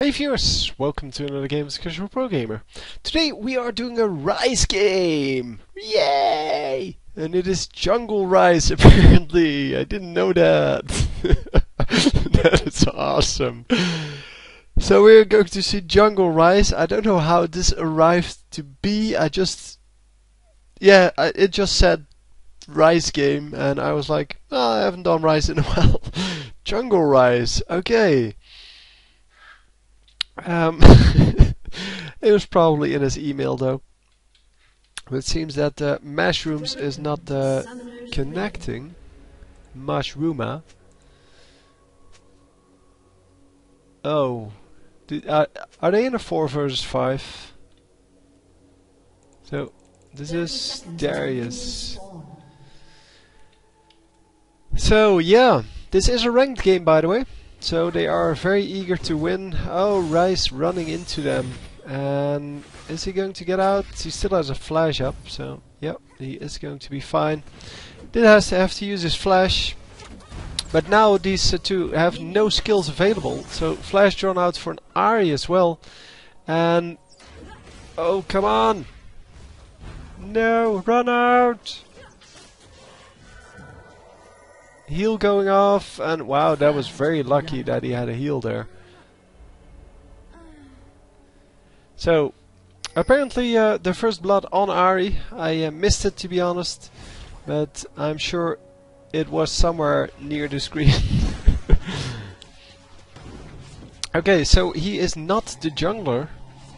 Hey viewers, welcome to another game of Casual Pro Gamer. Today we are doing a Ryze game! Yay! And it is Jungle Ryze apparently. I didn't know that. That is awesome. So we're going to see Jungle Ryze. I don't know how this arrived to be. It just said Ryze game and I was like, oh, I haven't done Ryze in a while. Jungle Ryze, okay. It was probably in his email though. But it seems that Mushrooms is not connecting. Mushrooma. Oh. Are they in a 4 versus 5? So, this is Darius. So, yeah. This is a ranked game, by the way. So they are very eager to win. Oh, Ryze running into them. And is he going to get out? He still has a flash up, so yep, he is going to be fine. Did have to use his flash. But now these two have no skills available. So flash drawn out for an Ahri as well. And oh, come on! No, run out! Heal going off, and wow, that was very lucky that he had a heal there. So, apparently the first blood on Ahri. I missed it to be honest, but I'm sure it was somewhere near the screen. Okay, so he is not the jungler,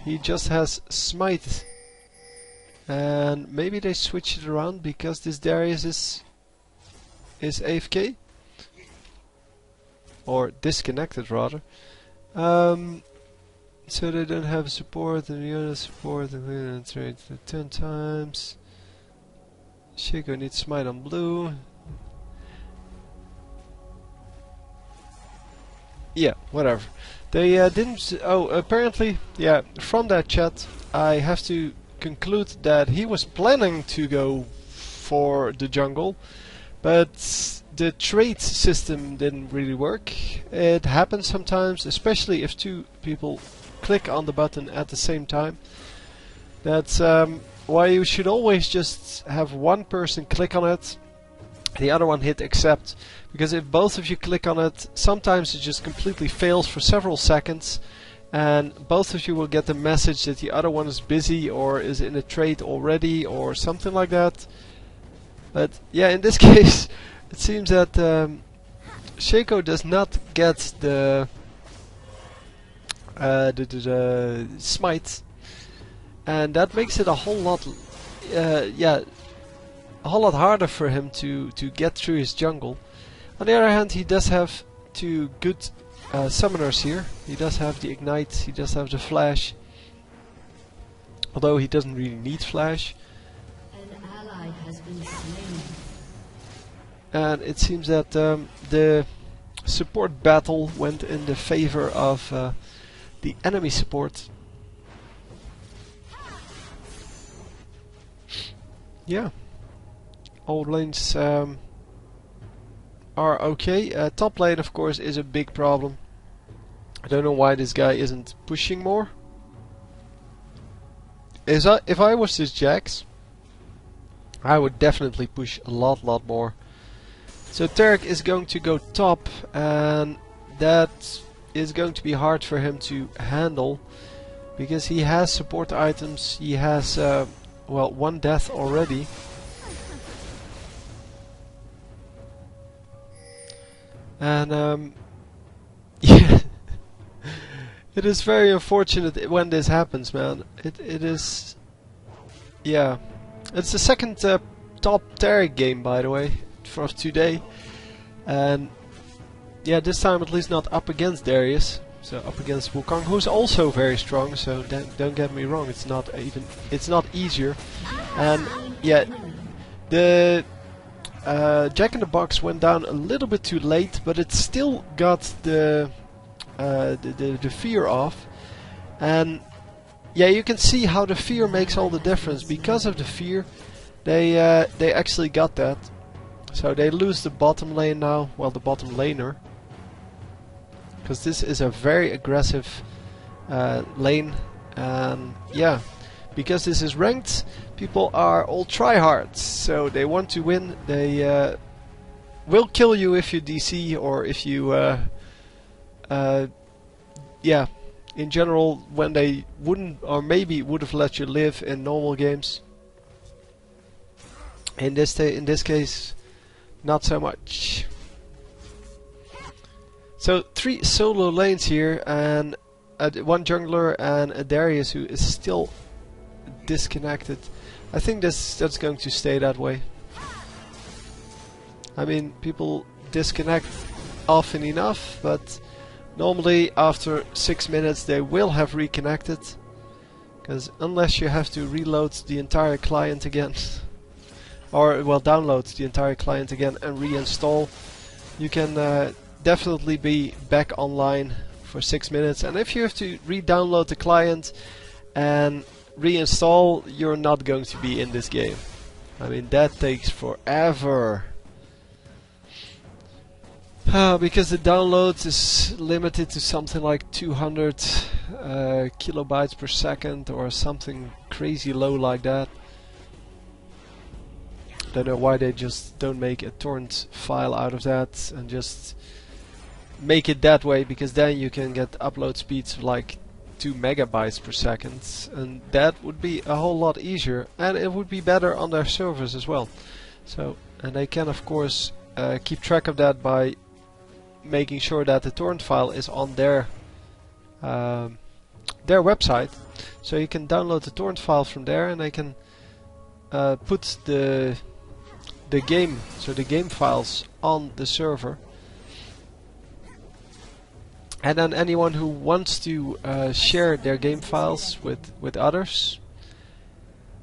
he just has Smite. And maybe they switched it around because this Darius is AFK or disconnected rather. So they don't have support and the other support and trade 10 times. Shaco needs smite on blue. Yeah, whatever. They didn't. Oh, apparently, yeah. From that chat, I have to conclude that he was planning to go for the jungle. But the trade system didn't really work. It happens sometimes, especially if two people click on the button at the same time. That's why you should always just have one person click on it, the other one hit accept. Because if both of you click on it, sometimes it just completely fails for several seconds. And both of you will get the message that the other one is busy or is in a trade already or something like that. But yeah, in this case, it seems that Shaco does not get the smite, and that makes it a whole lot, a whole lot harder for him to get through his jungle. On the other hand, he does have two good summoners here. He does have the ignite, he does have the flash, although he doesn't really need flash. And it seems that the support battle went in the favor of the enemy support. Yeah, all lanes are okay. Top lane, of course, is a big problem. I don't know why this guy isn't pushing more. If I was this Jax, I would definitely push a lot more. So Tarek is going to go top, and that is going to be hard for him to handle because he has support items. He has well, one death already. And yeah, it is very unfortunate when this happens, man. It is, yeah. It's the second top Tarek game, by the way, for today, and yeah, this time at least not up against Darius, so up against Wukong, who's also very strong. So don't get me wrong, it's not easier. And yeah, the Jack in the Box went down a little bit too late, but it still got the fear off. And yeah, you can see how the fear makes all the difference. Because of the fear, they actually got that. So they lose the bottom lane now, well, the bottom laner, because this is a very aggressive lane, and yeah, because this is ranked, people are all tryhards, so they want to win. They will kill you if you DC, or if you yeah, in general, when they wouldn't, or maybe would have let you live in normal games. In this case, not so much. So 3 solo lanes here, and one jungler and a Darius who is still disconnected. I think that's going to stay that way. I mean, people disconnect often enough, but normally after 6 minutes they will have reconnected, because unless you have to reload the entire client again or well, download the entire client again and reinstall, you can definitely be back online for 6 minutes. And if you have to re-download the client and reinstall, you're not going to be in this game. I mean, that takes forever. Because the download is limited to something like 200 kilobytes per second or something crazy low like that. Don't know why they just don't make a torrent file out of that and just make it that way, because then you can get upload speeds of like 2 megabytes per second, and that would be a whole lot easier, and it would be better on their servers as well. So, and they can of course keep track of that by making sure that the torrent file is on their website, so you can download the torrent file from there, and they can put the game, so the game files on the server, and then anyone who wants to share their game files with others,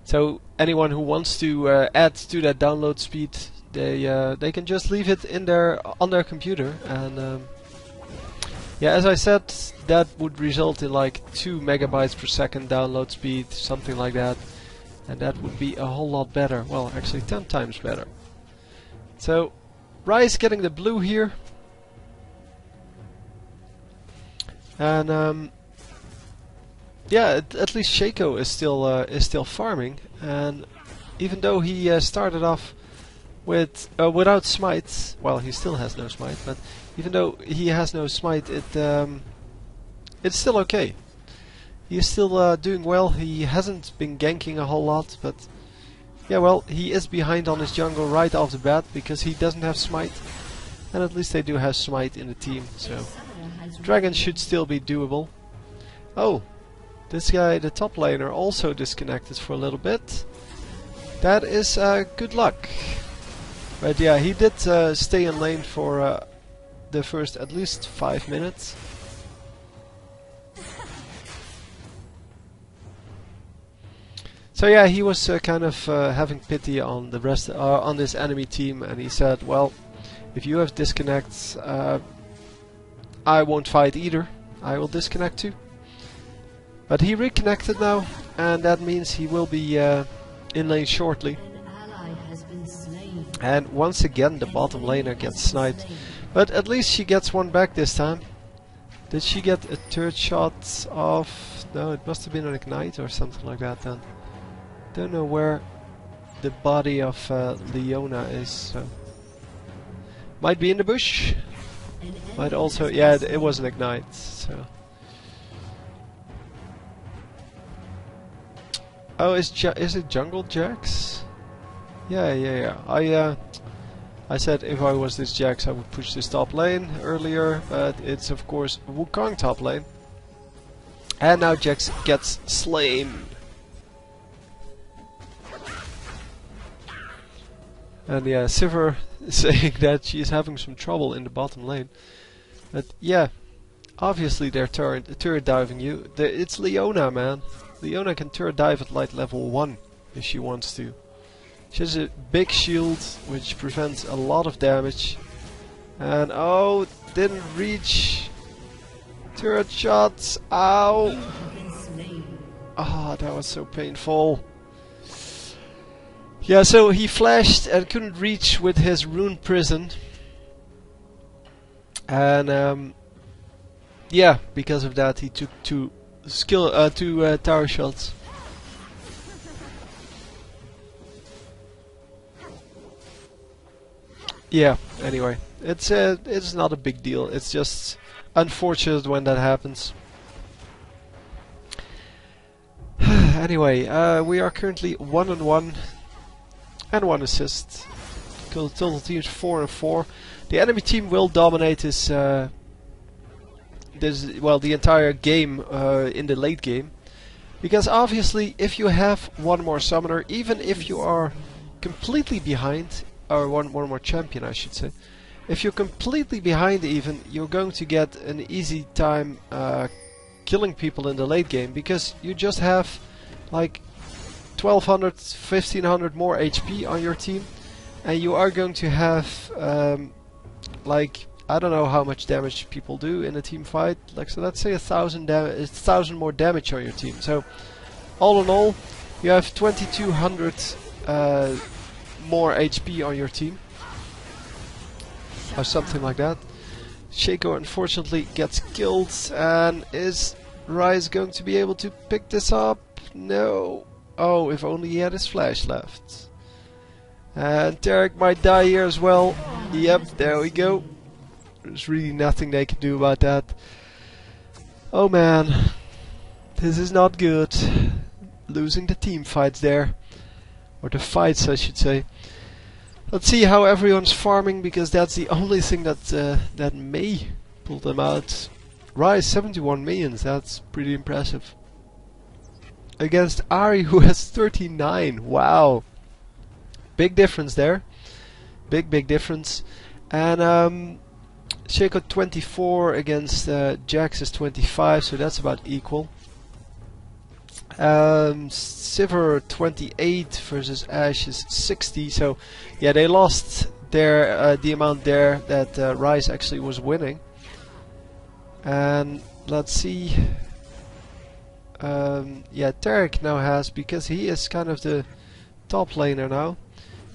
so anyone who wants to add to that download speed, they can just leave it in on their computer, and yeah, as I said, that would result in like 2 megabytes per second download speed, something like that, and that would be a whole lot better. Well, actually 10 times better. So Ryze getting the blue here, and yeah, at least Shaco is still farming, and even though he started off with without smite, well, he still has no smite, but even though he has no smite, it's still okay. He is still doing well. He hasn't been ganking a whole lot, but yeah, well, he is behind on his jungle right off the bat because he doesn't have smite, and at least they do have smite in the team, so Dragon should still be doable. Oh, this guy, the top laner, also disconnected for a little bit. That is good luck. But yeah, he did stay in lane for the first at least 5 minutes. So yeah, he was kind of having pity on the rest on this enemy team, and he said, "Well, if you have disconnects, I won't fight either. I will disconnect too." But he reconnected now, and that means he will be in lane shortly. And once again, the bottom laner gets sniped, but at least she gets one back this time. Did she get a third shot off? No, it must have been an ignite or something like that then. Don't know where the body of Leona is. So. Might be in the bush. Might also, yeah, it was an ignite. So. Oh, is it Jungle Jax? Yeah. I said if I was this Jax, I would push this top lane earlier, but it's of course Wukong top lane. And now Jax gets slain. And yeah, Sivir is saying that she is having some trouble in the bottom lane. But yeah, obviously they're turret diving you. It's Leona, man. Leona can turret dive at like level 1 if she wants to. She has a big shield which prevents a lot of damage. And oh, didn't reach. Turret shots. Ow. Ah, that was so painful. Yeah, so he flashed and couldn't reach with his rune prison. And yeah, because of that he took 2 tower shots. Yeah. Anyway, it's not a big deal. It's just unfortunate when that happens. Anyway, we are currently 1-1 and 1 assist. Total team's 4-4. The enemy team will dominate this the entire game in the late game, because obviously if you have one more summoner, even if you are completely behind, or one more champion I should say, if you're completely behind even, you're going to get an easy time killing people in the late game, because you just have like 1200, 1500 more HP on your team, and you are going to have like, I don't know how much damage people do in a team fight, like, so let's say 1,000 more damage on your team. So all in all, you have 2200 more HP on your team, or something like that. Shaco unfortunately gets killed, and is Ryze going to be able to pick this up? No. Oh, if only he had his flash left. And Tarek might die here as well. Yep, there we go. There's really nothing they can do about that. Oh man, this is not good. Losing the team fights there. Or the fights, I should say. Let's see how everyone's farming, because that's the only thing that that may pull them out. Ryze 71 minions, that's pretty impressive. Against Ari, who has 39. Wow. Big difference there. Big difference. And Shaco 24 against Jax is 25, so that's about equal. Sivir 28 versus Ash is 60, so yeah, they lost their the amount there that Ryze actually was winning. And let's see. Yeah, Tarek now has, because he is kind of the top laner now,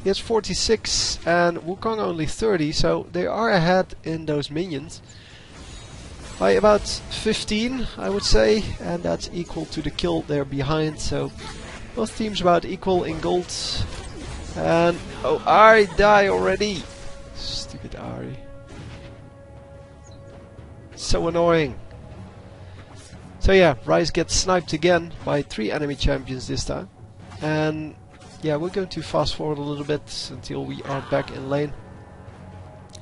he has 46 and Wukong only 30, so they are ahead in those minions by about 15, I would say, and that's equal to the kill they're behind, so both teams about equal in gold. And oh, Ari die already! Stupid Ari. So annoying. So yeah, Ryze gets sniped again by 3 enemy champions this time. And yeah, we're going to fast forward a little bit until we are back in lane.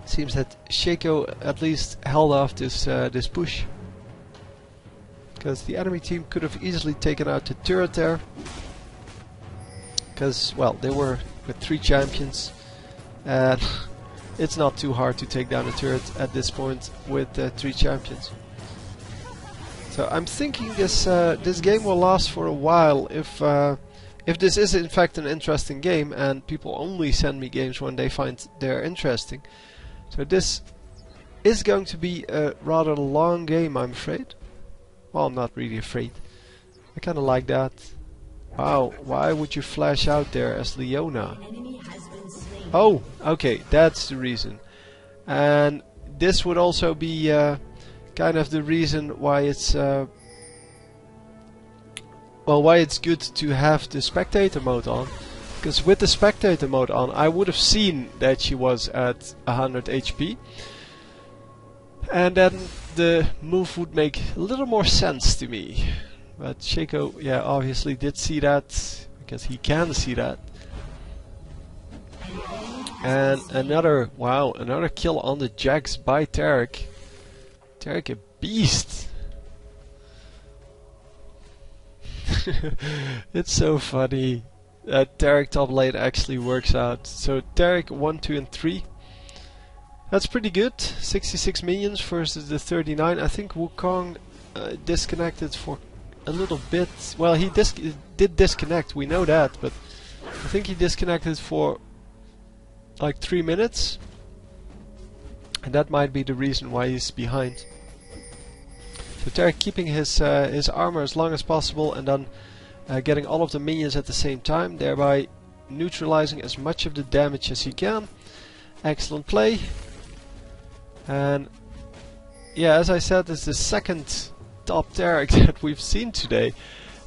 Seems that Shaco at least held off this this push, because the enemy team could have easily taken out the turret there, because, well, they were with 3 champions, and it's not too hard to take down a turret at this point with 3 champions. So I'm thinking this this game will last for a while if this is in fact an interesting game, and people only send me games when they find they're interesting. So this is going to be a rather long game, I'm afraid. Well, I'm not really afraid. I kinda like that. Wow, why would you flash out there as Leona? Oh, okay, that's the reason. And this would also be kind of the reason why it's well, why it's good to have the spectator mode on. Because with the spectator mode on, I would have seen that she was at 100 HP. And then the move would make a little more sense to me. But Shaco, yeah, obviously did see that, because he can see that. And another, wow, another kill on the Jax by Tarek. Tarek a beast. It's so funny. Tarek top lane actually works out. So Tarek 1, 2 and 3. That's pretty good. 66 minions versus the 39. I think Wukong disconnected for a little bit. Well, he did disconnect, we know that, but I think he disconnected for like 3 minutes. And that might be the reason why he's behind. So Tarek keeping his armor as long as possible, and then getting all of the minions at the same time, thereby neutralizing as much of the damage as he can. Excellent play. And yeah, as I said, it's the second top Tarek that we've seen today.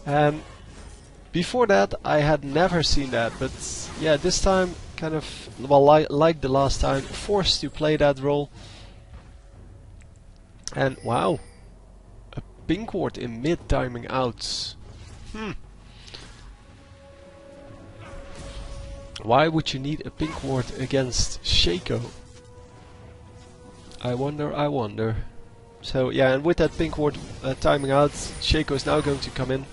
And before that I had never seen that, but yeah, this time kind of, well, like the last time, forced to play that role. And wow, a pink ward in mid timing out. Why would you need a pink ward against Shaco? I wonder. So yeah, and with that pink ward timing out, Shaco is now going to come in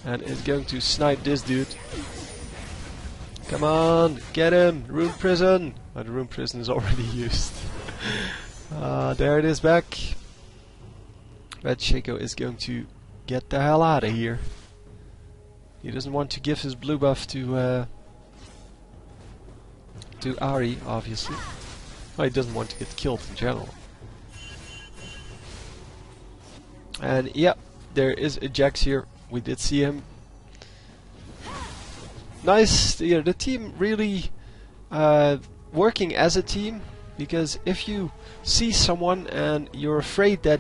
and is going to snipe this dude. Come on, get him! Rune Prison! Oh, the Rune Prison is already used. There it is back. But Shaco is going to get the hell out of here. He doesn't want to give his blue buff to Ahri, obviously. Well, he doesn't want to get killed in general. And yeah, there is a Jax here. We did see him. Nice, yeah, the team really working as a team, because if you see someone and you're afraid that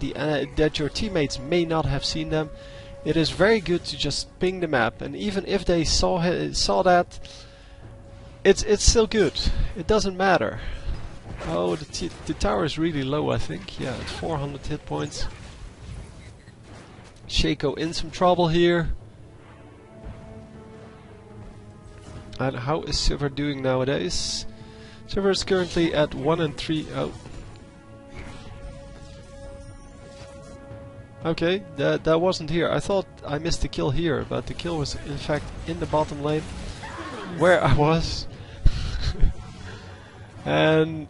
that your teammates may not have seen them, it is very good to just ping the map, and even if they saw that, it's still good. It doesn't matter. Oh, the tower is really low, I think. Yeah, it's 400 hit points. Shaco in some trouble here. And how is Silver doing nowadays? Silver is currently at 1 and 3. Oh. Okay, that wasn't here. I thought I missed the kill here, but the kill was in fact in the bottom lane, where I was. And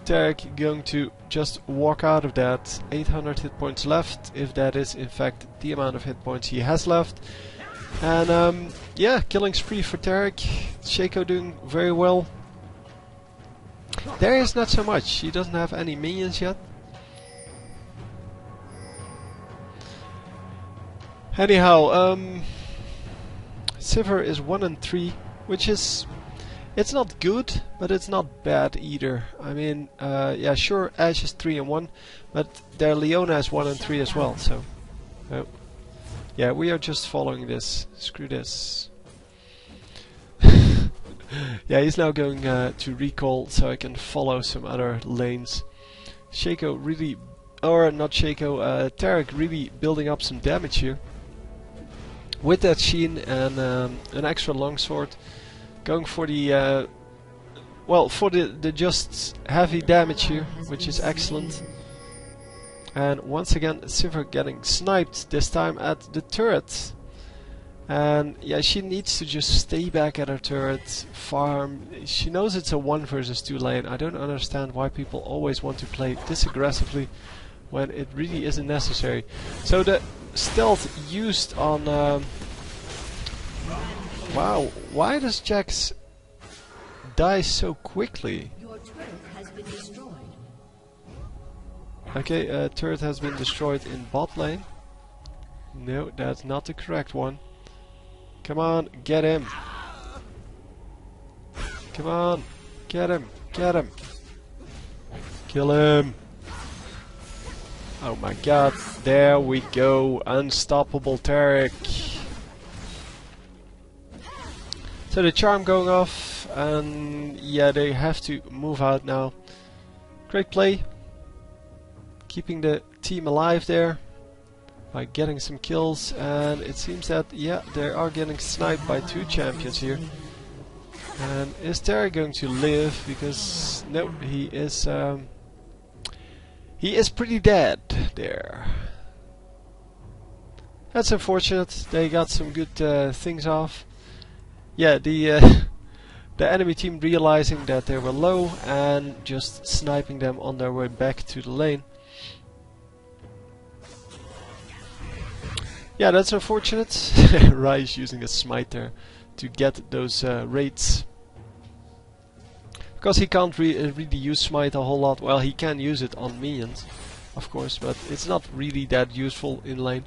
Tarek going to just walk out of that. 800 hit points left, if that is in fact the amount of hit points he has left. And yeah, killing spree for Tarek. Shaco doing very well. There is not so much. He doesn't have any minions yet. Anyhow, Sivir is 1 and 3, which is, it's not good, but it's not bad either. I mean, yeah, sure, Ashe is 3 and 1, but their Leona is 1 and 3 as well. So, yeah, we are just following this. Screw this. Yeah, he's now going to recall, so I can follow some other lanes. Shaco really, or not Shaco, Tarek really building up some damage here. With that Sheen and an extra longsword, going for the well, for the just heavy damage here, which is excellent. And once again, Sivir getting sniped, this time at the turret. And yeah, she needs to just stay back at her turret, farm. She knows it's a 1 versus 2 lane. I don't understand why people always want to play this aggressively when it really isn't necessary. So the stealth used on... wow, why does Jax die so quickly? Your turret has been destroyed. Okay, turret has been destroyed in bot lane. No, that's not the correct one. Come on, get him. Come on, get him, get him. Kill him. Oh my god, there we go, unstoppable Tarek. So the charm going off, and yeah, they have to move out now. Great play. Keeping the team alive there by getting some kills, and it seems that, yeah, they are getting sniped by 2 champions here. And is Tarek going to live? Because no, he is pretty dead there. That's unfortunate. They got some good things off. Yeah, the enemy team realizing that they were low and just sniping them on their way back to the lane. Yeah, that's unfortunate. Ryze using a smiter to get those raids. Because he can't really use smite a whole lot. Well, he can use it on minions, of course, but it's not really that useful in lane.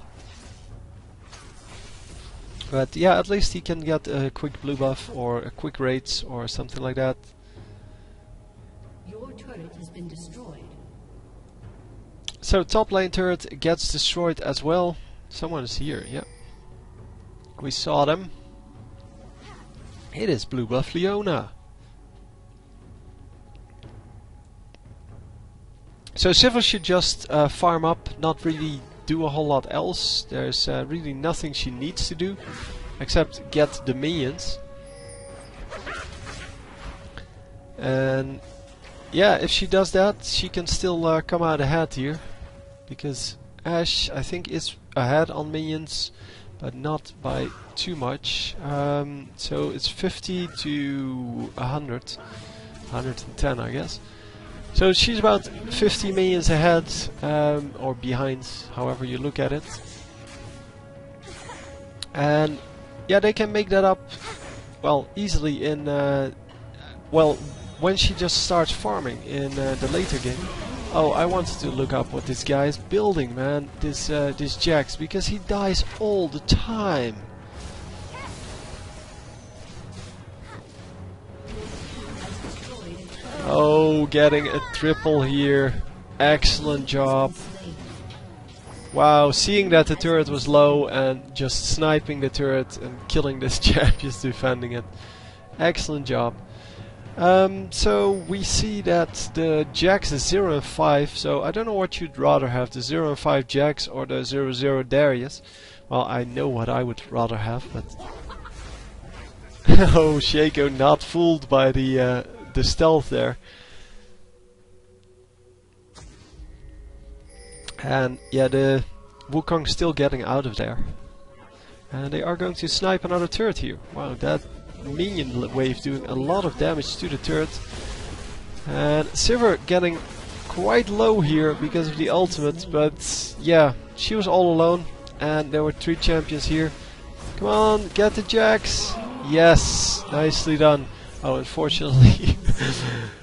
But yeah, at least he can get a quick blue buff or a quick raids or something like that. Your turret has been destroyed. So top lane turret gets destroyed as well. Someone is here, yeah. We saw them. It is Blue Buff Leona. So Sivir should just farm up, not really do a whole lot else. There's really nothing she needs to do except get the minions. And yeah, if she does that, she can still come out ahead here, because Ashe, I think, is ahead on minions, but not by too much. So it's 50 to 100, 110, I guess. So she's about 50 minions ahead, or behind, however you look at it. And yeah, they can make that up, well, easily in, well, when she just starts farming in the later game. Oh, I wanted to look up what this guy is building, man. This Jax, because he dies all the time. Oh, getting a triple here. Excellent job. Wow, seeing that the turret was low and just sniping the turret and killing this champion defending it. Excellent job. So we see that the Jax is 0 and 5, so I don't know what you'd rather have, the 0 and 5 Jax or the 0-0 Darius. Well, I know what I would rather have, but... Oh, Shaco not fooled by the stealth there. And yeah, the Wukong still getting out of there. And they are going to snipe another turret here. Wow, that minion wave doing a lot of damage to the turret. And Sivir getting quite low here because of the ultimate, but yeah, she was all alone and there were 3 champions here. Come on, get the Jax! Yes, nicely done. Oh, unfortunately,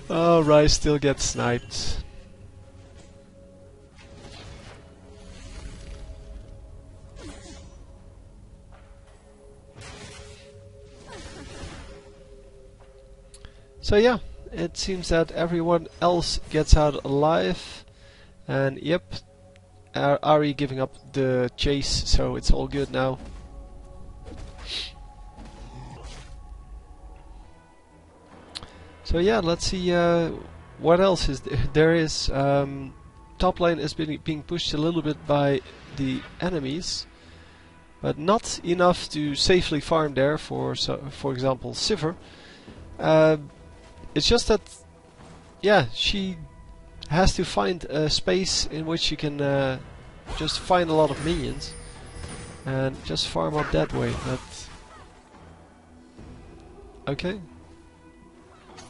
oh, Ryze still gets sniped. So yeah, it seems that everyone else gets out alive, and yep, Ari giving up the chase, so it's all good now. So yeah, let's see what else is there is. Top lane is being pushed a little bit by the enemies, but not enough to safely farm there. For example, Sivir. It's just that, yeah, she has to find a space in which she can just find a lot of minions and just farm up that way. But okay,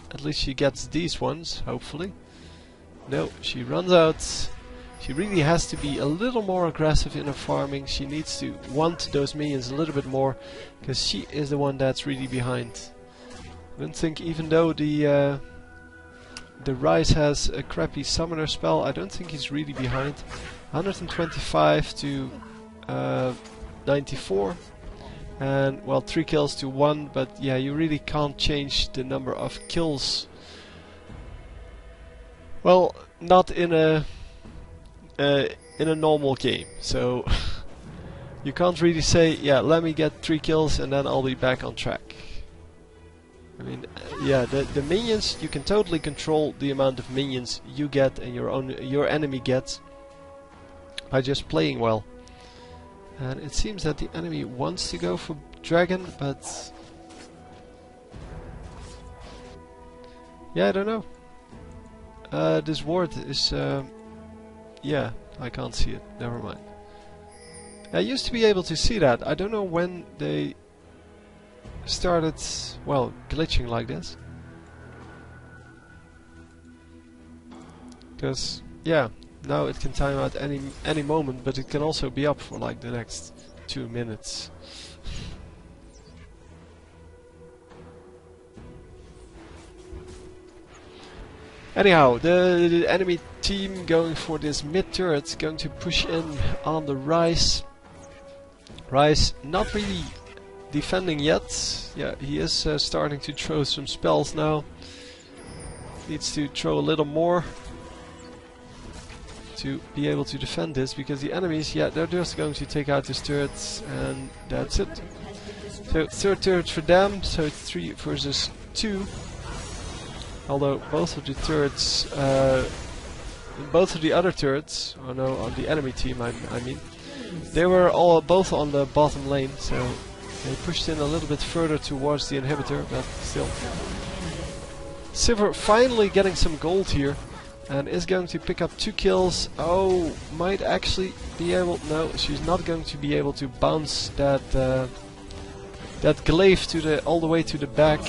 at least she gets these ones, hopefully. No, she runs out. She really has to be a little more aggressive in her farming. She needs to want those minions a little bit more, because she is the one that's really behind. I don't think, even though the Ryze has a crappy summoner spell, I don't think he's really behind. 125 to 94, and well, 3 kills to 1. But yeah, you really can't change the number of kills. Well, not in a normal game. So you can't really say, yeah, let me get 3 kills and then I'll be back on track. I mean, yeah, the minions, you can totally control the amount of minions you get and your enemy gets by just playing well. And it seems that the enemy wants to go for dragon, but yeah, I don't know. This ward is yeah, I can't see it. Never mind. I used to be able to see that. I don't know when they started, well, glitching like this. Because yeah, now it can time out any moment, but it can also be up for like the next 2 minutes. Anyhow, the enemy team going for this mid turret, going to push in on the Ryze. Ryze not really defending yet. Yeah, he is starting to throw some spells now. Needs to throw a little more to be able to defend this, because the enemies, yeah, they're just going to take out his turrets, and that's it. So third turret for them, so it's 3 versus 2. Although both of the turrets, both of the other turrets, oh no, on the enemy team I mean, they were both on the bottom lane, so they pushed in a little bit further towards the inhibitor, but still. Sivir finally getting some gold here, and is going to pick up 2 kills. Oh, might actually be able... No, she's not going to be able to bounce that that glaive to the all the way to the back.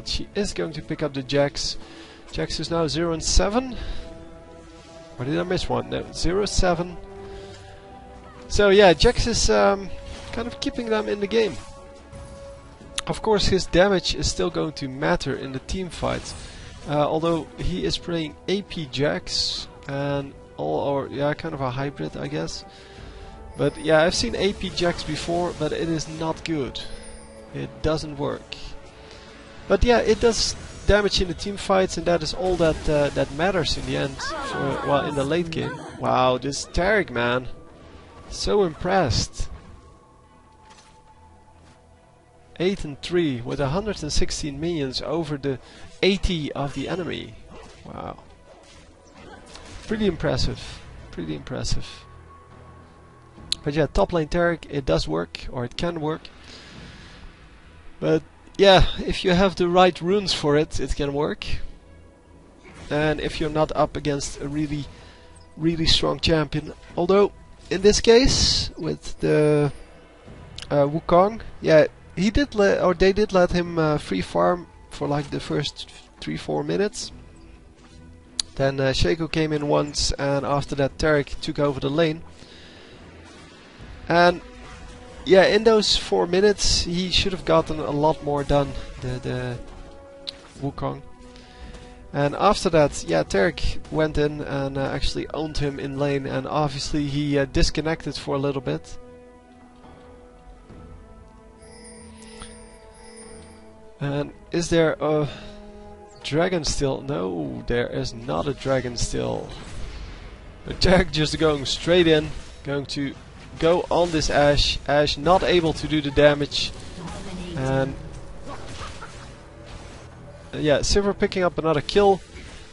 She is going to pick up the Jax. Jax is now 0 and 7. Or did I miss one? No, 0-7. So yeah, Jax is kind of keeping them in the game. Of course, his damage is still going to matter in the team fights. Although he is playing AP Jax and yeah, kind of a hybrid, I guess. But yeah, I've seen AP Jax before, but it is not good. It doesn't work. But yeah, it does damage in the team fights, and that is all that that matters in the end. For, well, in the late game. Wow, this Taric, man, so impressed. 8 and 3 with 116 minions over the 80 of the enemy. Wow, pretty impressive. Pretty impressive. But yeah, top lane Taric, it does work, or it can work. But yeah, if you have the right runes for it, it can work. And if you're not up against a really, really strong champion. Although, in this case, with the Wukong, yeah, he did they did let him free farm for like the first 3-4 minutes. Then Shaco came in once, and after that Taric took over the lane. And yeah, in those 4 minutes he should have gotten a lot more done, the Wukong. And after that, yeah, Taric went in and actually owned him in lane, and obviously he disconnected for a little bit. And is there a dragon still? No, there is not a dragon still. But Taric just going straight in, going to go on this Ashe. Ashe not able to do the damage. And yeah, Sivir picking up another kill.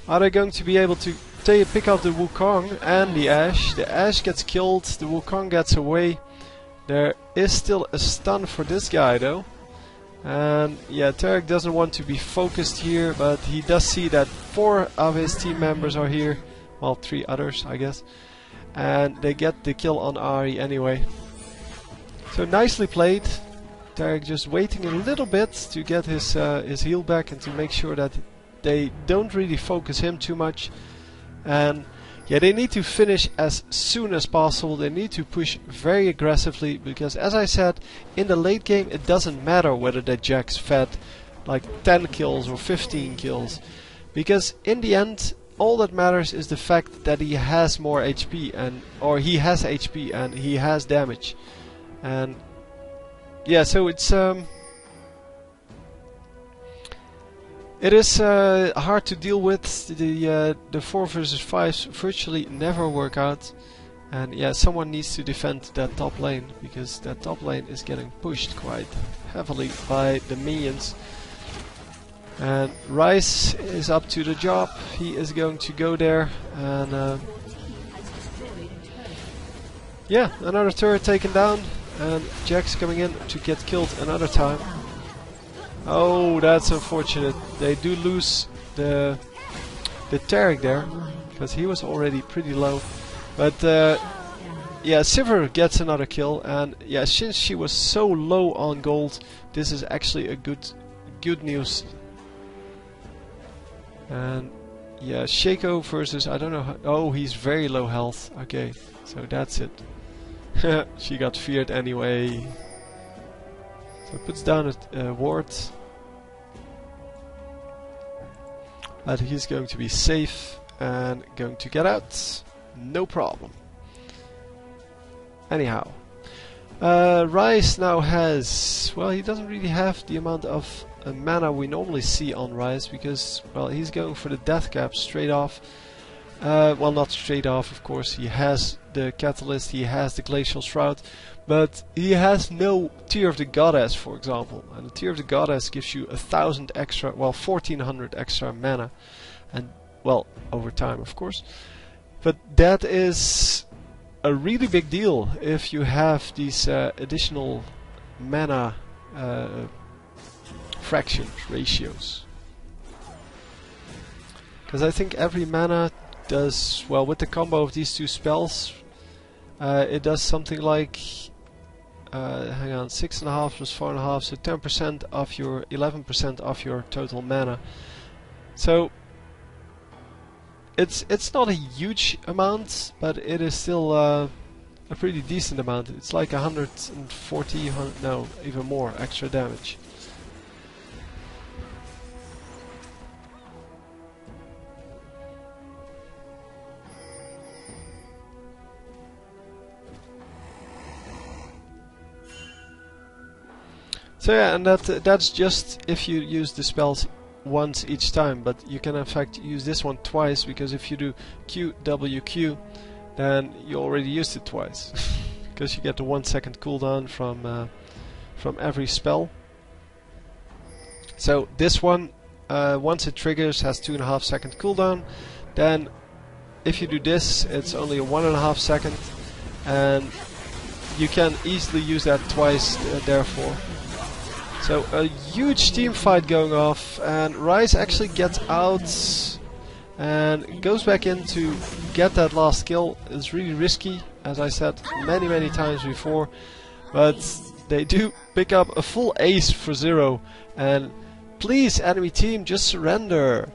Are they going to be able to pick up the Wukong and the Ashe? The Ashe gets killed, the Wukong gets away. There is still a stun for this guy though. And yeah, Taric doesn't want to be focused here, but he does see that 4 of his team members are here. Well, 3 others, I guess. And they get the kill on Ahri anyway. So nicely played. Taric just waiting a little bit to get his heal back and to make sure that they don't really focus him too much. And yeah, they need to finish as soon as possible. They need to push very aggressively, because as I said, in the late game it doesn't matter whether the Jax fed like 10 kills or 15 kills. Because in the end, all that matters is the fact that he has more HP, or he has HP and he has damage. And yeah, so it's it is hard to deal with. The 4 versus 5 virtually never work out. And yeah, someone needs to defend that top lane, because that top lane is getting pushed quite heavily by the minions. And Ryze is up to the job. He is going to go there, and yeah, another turret taken down, and Jax coming in to get killed another time. Oh, that's unfortunate. They do lose the Taric there, because he was already pretty low. But yeah, Sivir gets another kill, and yeah, since she was so low on gold, this is actually a good news. And yeah, Shaco versus, I don't know how, oh, he's very low health. Okay, so that's it. She got feared anyway. So puts down a ward. But he's going to be safe and going to get out. No problem. Anyhow. Ryze now has, well, he doesn't really have the amount of mana we normally see on Ryze, because, well, he's going for the death cap straight off. Well, not straight off, of course. He has the Catalyst, he has the Glacial Shroud, but he has no Tear of the Goddess, for example. And the Tear of the Goddess gives you 1,000 extra, well, 1,400 extra mana. And, well, over time, of course. But that is a really big deal if you have these additional mana fractions, ratios. Because I think every mana does, well, with the combo of these two spells, it does something like, hang on, 6.5 plus 4.5, so 10% of your, 11% of your total mana. So it's not a huge amount, but it is still a pretty decent amount. It's like 140, no, even more extra damage. So yeah, and that's just if you use the spells once each time, but you can in fact use this one twice, because if you do Q, W, Q, then you already used it twice. Because you get the 1 second cooldown from every spell. So this one, once it triggers, has 2.5 second cooldown. Then if you do this, it's only a 1.5 second, and you can easily use that twice therefore. So a huge team fight going off, and Ryze actually gets out and goes back in to get that last kill. It's really risky, as I said many times before, but they do pick up a full ace for 0. And please, enemy team, just surrender.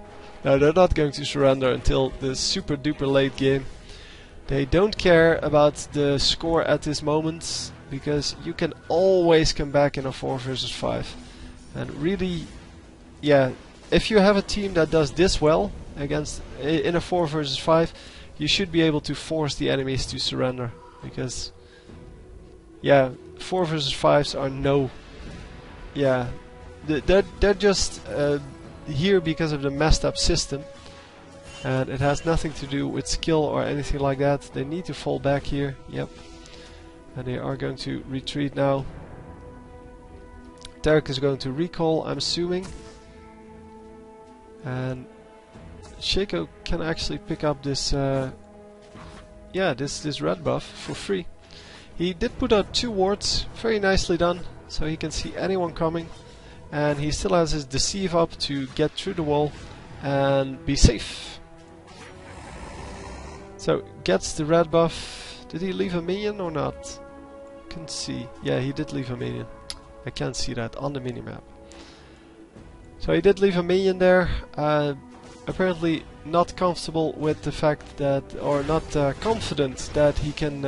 No, they're not going to surrender until the super duper late game. They don't care about the score at this moment, because you can always come back in a 4 versus 5. And really, yeah, if you have a team that does this well against in a 4 versus 5, you should be able to force the enemies to surrender. Because, yeah, 4 versus 5s are no, yeah, they're just here because of the messed up system. And it has nothing to do with skill or anything like that. They need to fall back here, yep. And they are going to retreat now. Derek is going to recall, I'm assuming. And Shaco can actually pick up this, yeah, this red buff for free. He did put out 2 wards, very nicely done, so he can see anyone coming. And he still has his deceive up to get through the wall and be safe. So gets the red buff. Did he leave a minion or not? Couldn't see. Yeah, he did leave a minion. I can't see that on the minimap. So he did leave a minion there. Apparently not comfortable with the fact that, or not confident that he can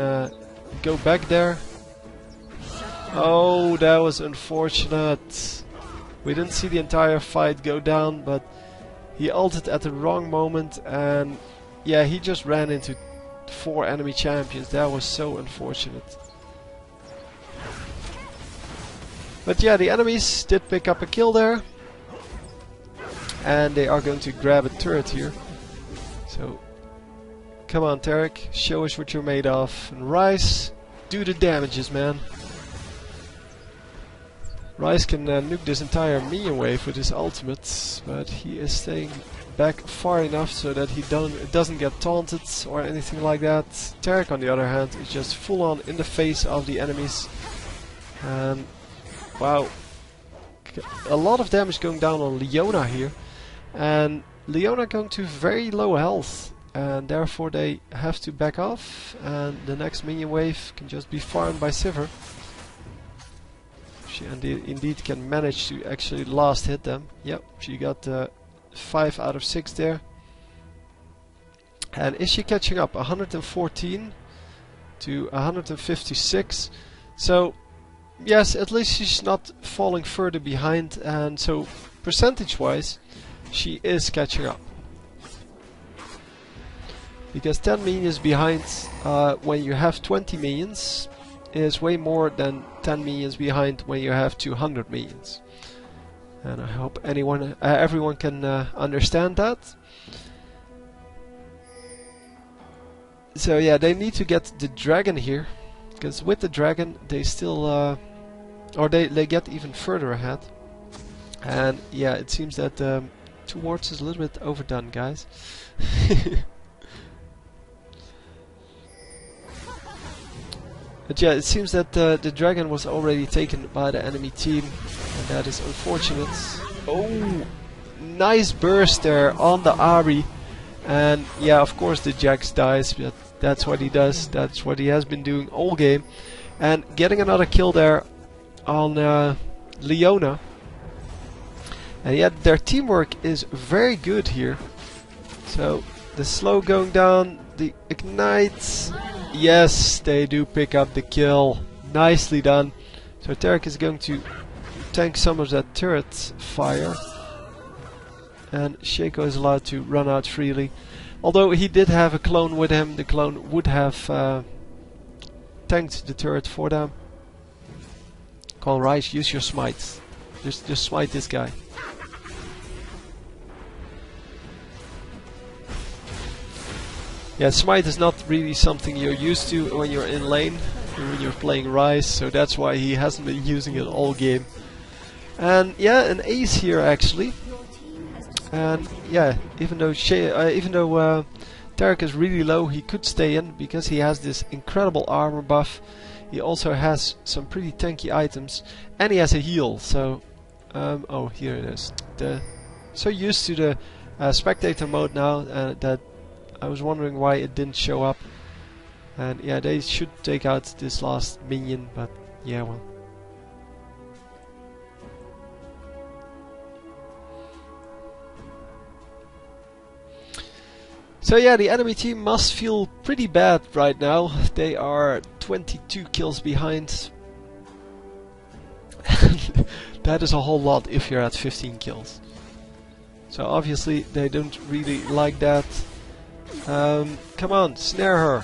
go back there. Oh, that was unfortunate. We didn't see the entire fight go down, but he ulted at the wrong moment, and yeah, he just ran into 4 enemy champions. That was so unfortunate. But yeah, the enemies did pick up a kill there. And they are going to grab a turret here. So, come on Tarek, show us what you're made of. And Ryze, do the damages, man. Ryze can nuke this entire minion wave with his ultimate, but he is staying back far enough so that he doesn't get taunted or anything like that. Tarek, on the other hand, is just full on in the face of the enemies. And wow, a lot of damage going down on Leona here. And Leona going to very low health, and therefore they have to back off, and the next minion wave can just be farmed by Sivir. She indeed can manage to actually last hit them. Yep, she got 5 out of 6 there. And is she catching up? 114 to 156. So yes, at least she's not falling further behind, and so percentage wise she is catching up. Because 10 minions behind when you have 20 minions is way more than 10 minions behind when you have 200 minions. And I hope everyone can understand that. So yeah, they need to get the dragon here, because with the dragon they still, or they get even further ahead. And yeah, it seems that 2 wards is a little bit overdone, guys. But yeah, it seems that the dragon was already taken by the enemy team, and that is unfortunate. Oh, nice burst there on the Ari. And yeah, of course the Jax dies, but that's what he does. That's what he has been doing all game. And getting another kill there on Leona. And yet their teamwork is very good here. So the slow going down, the ignites. Yes, they do pick up the kill. Nicely done. So Tarek is going to tank some of that turret fire. And Shaco is allowed to run out freely. Although he did have a clone with him, the clone would have tanked the turret for them. Call Ryze, use your smite. Just smite this guy. Yeah, smite is not really something you're used to when you're in lane, when you're playing Ryze, so that's why he hasn't been using it all game. And yeah, an ace here actually. And yeah, even though Tarek is really low, he could stay in because he has this incredible armor buff. He also has some pretty tanky items, and he has a heal. So, oh, here it is. So used to the spectator mode now that I was wondering why it didn't show up. And yeah, they should take out this last minion, but yeah, well. So yeah, the enemy team must feel pretty bad right now. They are 22 kills behind. That is a whole lot if you're at 15 kills. So obviously they don't really like that. Come on, snare her.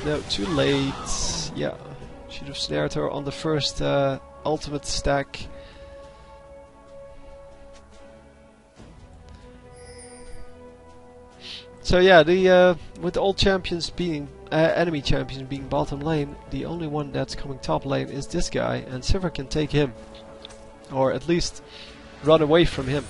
No, too late. Yeah, should have snared her on the first ultimate stack. So yeah, with all champions being enemy champions being bottom lane, the only one that's coming top lane is this guy, and Sivir can take him, or at least run away from him.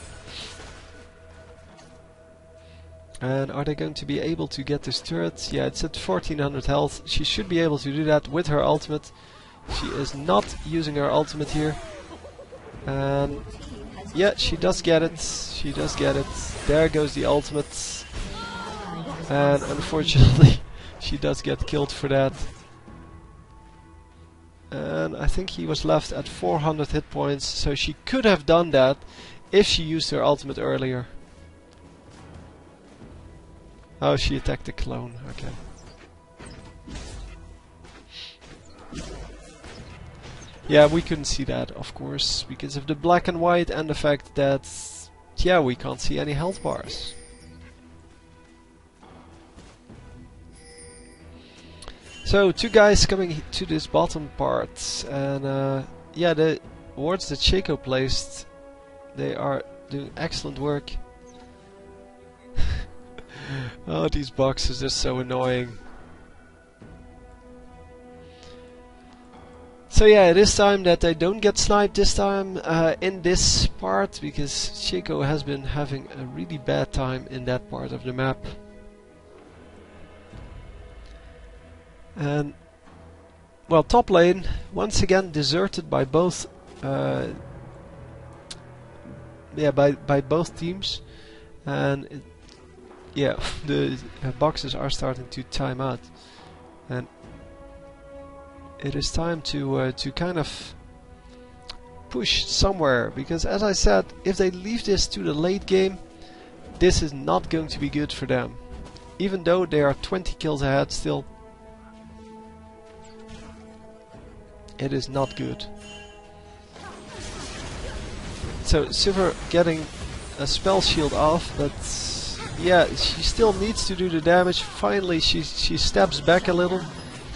And are they going to be able to get this turret? Yeah, it's at 1400 health. She should be able to do that with her ultimate. She is not using her ultimate here. And yeah, she does get it. She does get it. There goes the ultimate. And unfortunately, she does get killed for that. And I think he was left at 400 hit points, so she could have done that if she used her ultimate earlier. Oh, she attacked the clone, okay. Yeah, we couldn't see that, of course, because of the black and white and the fact that, yeah, we can't see any health bars. So, 2 guys coming to this bottom part, and yeah, the wards that Shaco placed, they are doing excellent work. Oh, these boxes are so annoying. So yeah, it is time that they don't get sniped this time in this part, because Shaco has been having a really bad time in that part of the map. And well, top lane once again deserted by both by both teams, and yeah, the boxes are starting to time out, and it is time to kind of push somewhere, because as I said, if they leave this to the late game, this is not going to be good for them. Even though they are 20 kills ahead still, it is not good. So Sivir getting a spell shield off, but yeah, she still needs to do the damage. Finally she steps back a little,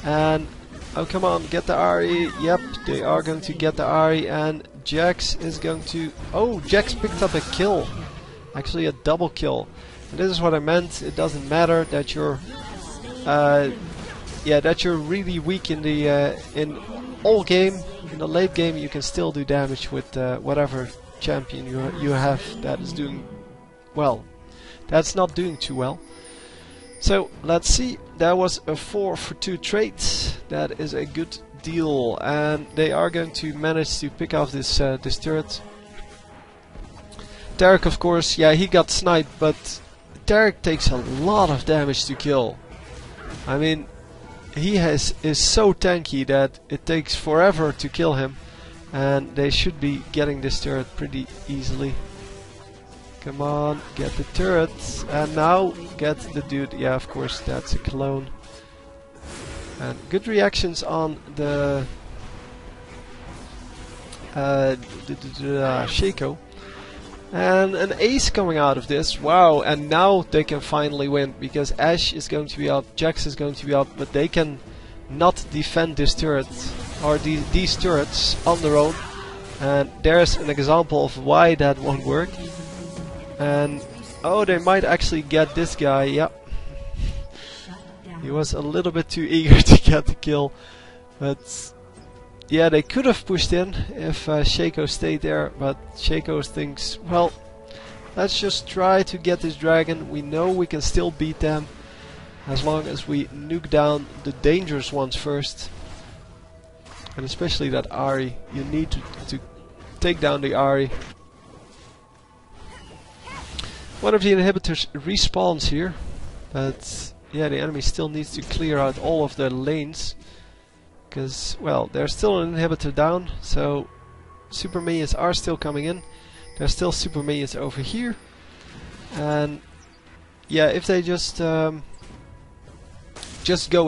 and oh come on, get the Ahri. Yep, they are going to get the Ahri, and Jax is going to... Oh, Jax picked up a kill. Actually a double kill. And this is what I meant. It doesn't matter that you're yeah, that you're really weak in the in all game. In the late game, you can still do damage with whatever champion you have that is doing well. That's not doing too well. So let's see. That was a 4-for-2 trade. That is a good deal, and they are going to manage to pick off this this turret. Derek, of course, yeah, he got sniped, but Derek takes a lot of damage to kill. I mean, he is so tanky that it takes forever to kill him, and they should be getting this turret pretty easily. Come on, get the turret, and now get the dude. Yeah, of course, that's a clone. And good reactions on the Shaco. And an ace coming out of this. Wow, and now they can finally win, because Ashe is going to be up, Jax is going to be up, but they can not defend this turret, or these turrets on their own. And there's an example of why that won't work. And oh, they might actually get this guy. Yep. He was a little bit too eager to get the kill, but yeah, they could have pushed in if Shaco stayed there, but Shaco thinks, well, let's just try to get this dragon. We know we can still beat them as long as we nuke down the dangerous ones first. And especially that Ahri. You need to take down the Ahri. One of the inhibitors respawns here, but yeah, the enemy still needs to clear out all of their lanes, because, well, there's still an inhibitor down, so super minions are still coming in. There's still super minions over here, and yeah, if they just go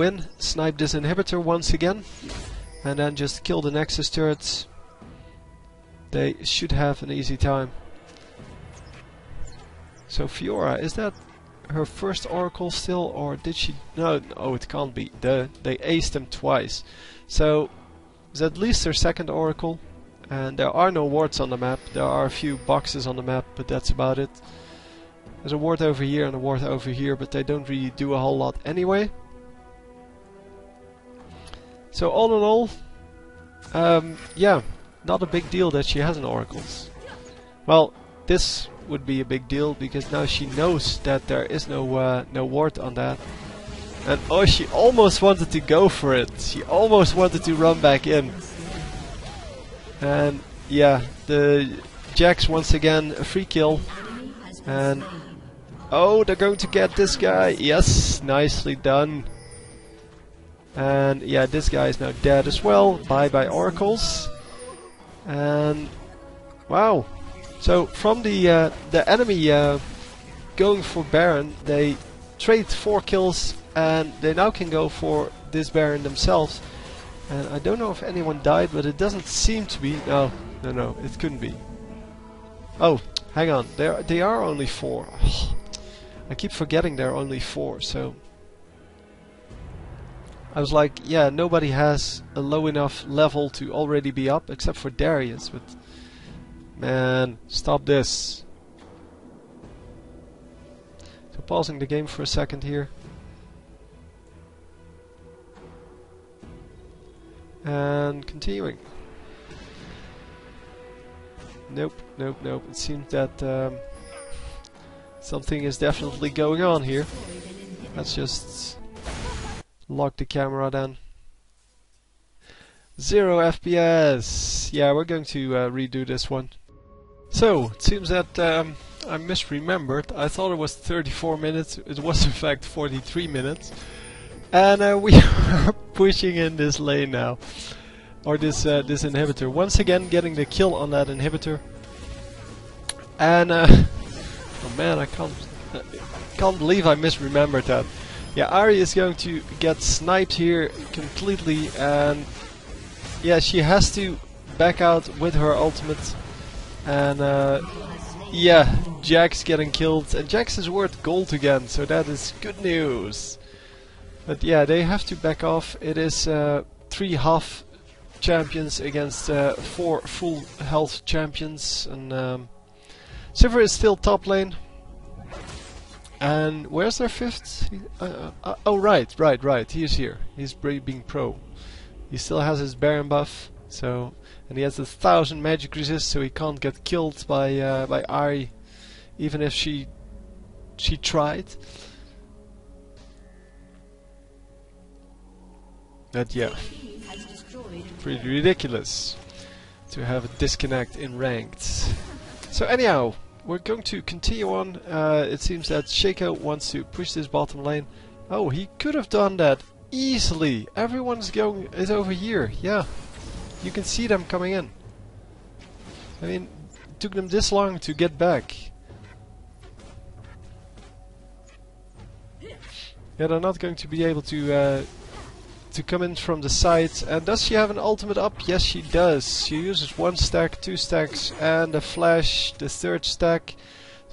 in, snipe this inhibitor once again, and then just kill the Nexus turrets, they should have an easy time. So Fiora, is that her first Oracle still, or did she? No, it can't be. They aced them twice. So it's at least their second Oracle, and there are no wards on the map. There are a few boxes on the map, but that's about it. There's a ward over here and a ward over here, but they don't really do a whole lot anyway. So all in all, yeah, not a big deal that she has an Oracles. Well, this would be a big deal, because now she knows that there is no ward on that. And oh, she almost wanted to go for it. She almost wanted to run back in. And yeah, the Jax once again a free kill. And oh, they're going to get this guy. Yes, nicely done. And yeah, this guy is now dead as well. Bye bye Oracles. And wow. So from the enemy going for Baron, they trade 4 kills, and they now can go for this Baron themselves. And I don't know if anyone died, but it doesn't seem to be. No, it couldn't be. Oh, hang on, they are only 4. I keep forgetting they're only 4. So I was like, yeah, nobody has a low enough level to already be up, except for Darius, but. Man, stop this. So pausing the game for a second here. And continuing. Nope. It seems that something is definitely going on here. Let's just lock the camera then. 0 FPS. Yeah, we're going to redo this one. So, it seems that I misremembered. I thought it was 34 minutes. It was in fact 43 minutes. And we are pushing in this lane now. Or this inhibitor. Once again getting the kill on that inhibitor. And oh man, I can't believe I misremembered that. Yeah, Ahri is going to get sniped here completely, and yeah, she has to back out with her ultimate. And yeah, Jax getting killed, and Jax is worth gold again, so that is good news. But yeah, they have to back off. It is 3 half champions against 4 full health champions, and Sivir is still top lane. And where's their fifth? Oh, right. He is here. He's being pro. He still has his Baron buff, so, and he has 1,000 magic resist, so he can't get killed by Ari, even if she tried. But yeah, pretty ridiculous to have a disconnect in ranked. So anyhow, we're going to continue on. It seems that Shaco wants to push this bottom lane. Oh, he could have done that easily. Everyone's is over here. Yeah, you can see them coming in. I mean, it took them this long to get back. Yeah, they're not going to be able to come in from the side. And does she have an ultimate up? Yes, she does. She uses 1 stack, 2 stacks, and a flash, the 3rd stack,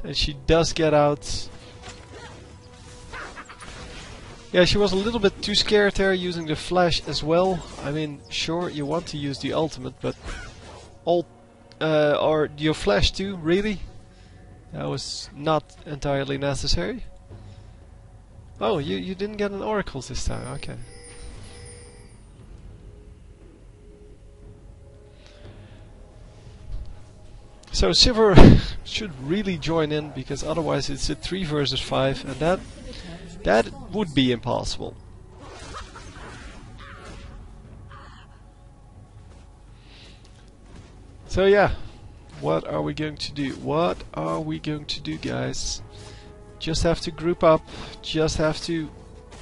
and she does get out. Yeah, she was a little bit too scared there, using the flash as well. I mean, sure, you want to use the ultimate, but or your flash too, really? That was not entirely necessary. Oh, you didn't get an oracle this time, okay. So Sivir should really join in, because otherwise it's a 3 versus 5, and that would be impossible. So yeah, what are we going to do? What are we going to do, guys? Just have to group up, just have to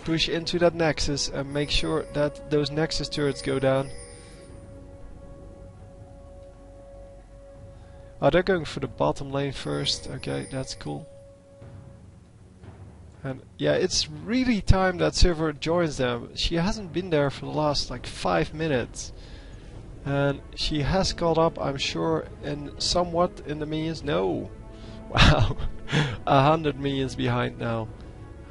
push into that Nexus and make sure that those Nexus turrets go down. Oh, they're going for the bottom lane first. Okay, that's cool. And yeah, it's really time that Sivir joins them. She hasn't been there for the last like 5 minutes. And she has caught up, I'm sure, in somewhat in the minions. No! Wow! 100 minions behind now.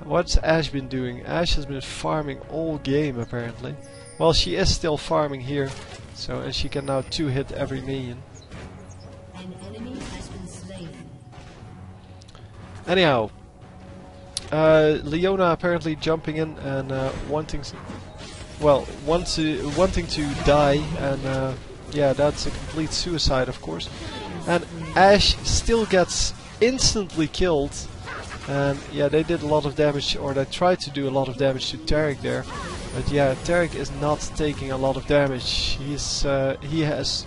What's Ashe been doing? Ashe has been farming all game apparently. Well, she is still farming here. So, and she can now 2-hit every minion. Anyhow, Leona apparently jumping in and wanting to die, and yeah, that's a complete suicide, of course. And Ashe still gets instantly killed, and yeah, they did a lot of damage, or they tried to do a lot of damage to Taric there, but yeah, Taric is not taking a lot of damage. He has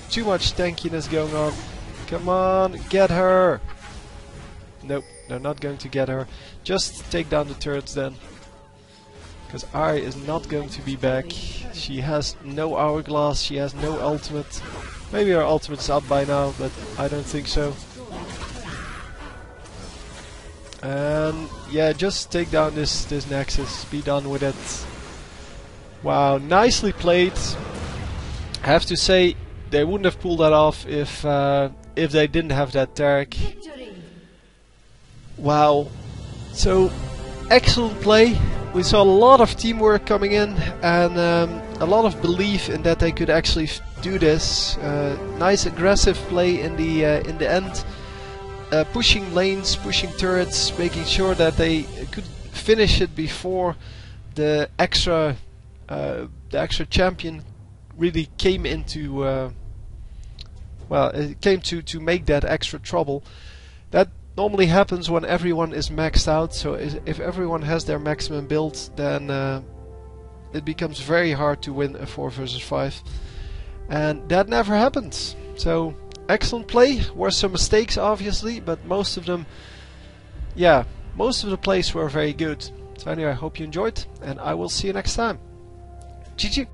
too much tankiness going on. Come on, get her! Nope, they're not going to get her. Just take down the turrets then. Because Ari is not going to be back. She has no hourglass, she has no ultimate. Maybe her ultimate's up by now, but I don't think so. And yeah, just take down this Nexus, be done with it. Wow, nicely played. I have to say, they wouldn't have pulled that off if they didn't have that Taric. Wow, so excellent play. We saw a lot of teamwork coming in, and a lot of belief in that they could actually do this. Nice aggressive play in the end, pushing lanes, pushing turrets, making sure that they could finish it before the extra champion really came into well, it came to make that extra trouble. That normally happens when everyone is maxed out, so if everyone has their maximum build, then it becomes very hard to win a 4 versus 5. And that never happens. So, excellent play. Were some mistakes obviously, but most of them, yeah, most of the plays were very good. So anyway, I hope you enjoyed, and I will see you next time. GG!